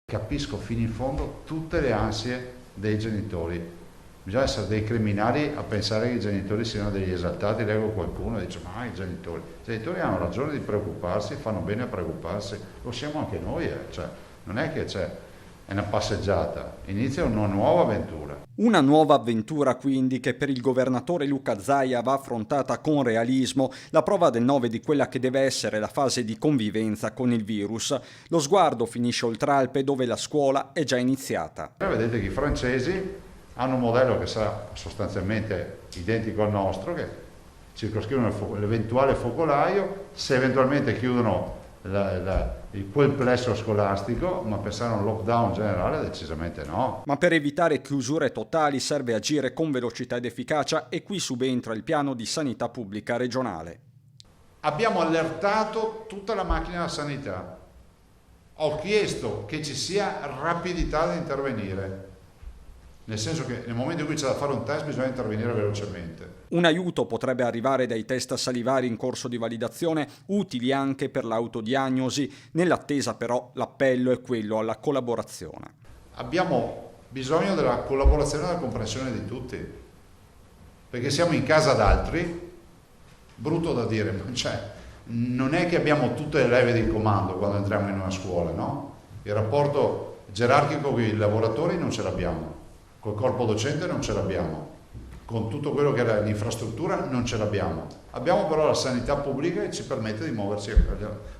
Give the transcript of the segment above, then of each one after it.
Capisco fino in fondo tutte le ansie dei genitori. Bisogna essere dei criminali a pensare che i genitori siano degli esaltati. Leggo qualcuno e dice ma i genitori hanno ragione di preoccuparsi, fanno bene a preoccuparsi, lo siamo anche noi, cioè, non è che è una passeggiata, inizia una nuova avventura. Una nuova avventura quindi che per il governatore Luca Zaia va affrontata con realismo, la prova del 9 di quella che deve essere la fase di convivenza con il virus. Lo sguardo finisce oltre Alpe dove la scuola è già iniziata. Vedete che i francesi hanno un modello che sarà sostanzialmente identico al nostro, che circoscrivono l'eventuale focolaio, se eventualmente chiudono quel plesso scolastico, ma pensare a un lockdown generale decisamente no. Ma per evitare chiusure totali serve agire con velocità ed efficacia e qui subentra il piano di sanità pubblica regionale. Abbiamo allertato tutta la macchina della sanità. Ho chiesto che ci sia rapidità di intervenire. Nel senso che nel momento in cui c'è da fare un test bisogna intervenire velocemente. Un aiuto potrebbe arrivare dai test salivari in corso di validazione, utili anche per l'autodiagnosi. Nell'attesa però l'appello è quello alla collaborazione. Abbiamo bisogno della collaborazione e della comprensione di tutti, perché siamo in casa d'altri, brutto da dire, ma non è che abbiamo tutte le leve di comando quando entriamo in una scuola, no? Il rapporto gerarchico con i lavoratori non ce l'abbiamo. Col corpo docente non ce l'abbiamo, con tutto quello che è l'infrastruttura non ce l'abbiamo. Abbiamo però la sanità pubblica che ci permette di muoverci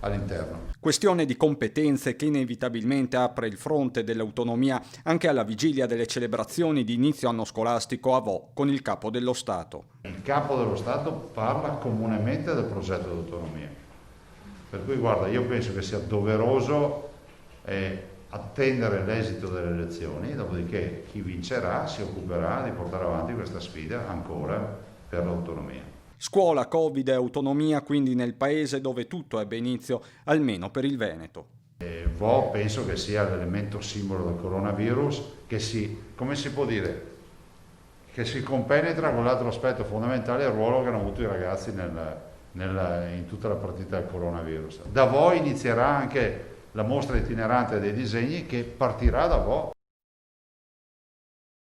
all'interno. Questione di competenze che inevitabilmente apre il fronte dell'autonomia anche alla vigilia delle celebrazioni di inizio anno scolastico a Vo con il Capo dello Stato. Il Capo dello Stato parla comunemente del progetto di autonomia. Per cui guarda, io penso che sia doveroso attendere l'esito delle elezioni, dopodiché chi vincerà si occuperà di portare avanti questa sfida ancora per l'autonomia. Scuola, Covid e autonomia quindi nel paese dove tutto ebbe inizio, almeno per il Veneto. Vo penso che sia l'elemento simbolo del coronavirus che come si può dire, che si compenetra con l'altro aspetto fondamentale, il ruolo che hanno avuto i ragazzi in tutta la partita del coronavirus. Da Vo inizierà anche la mostra itinerante dei disegni che partirà da Vo.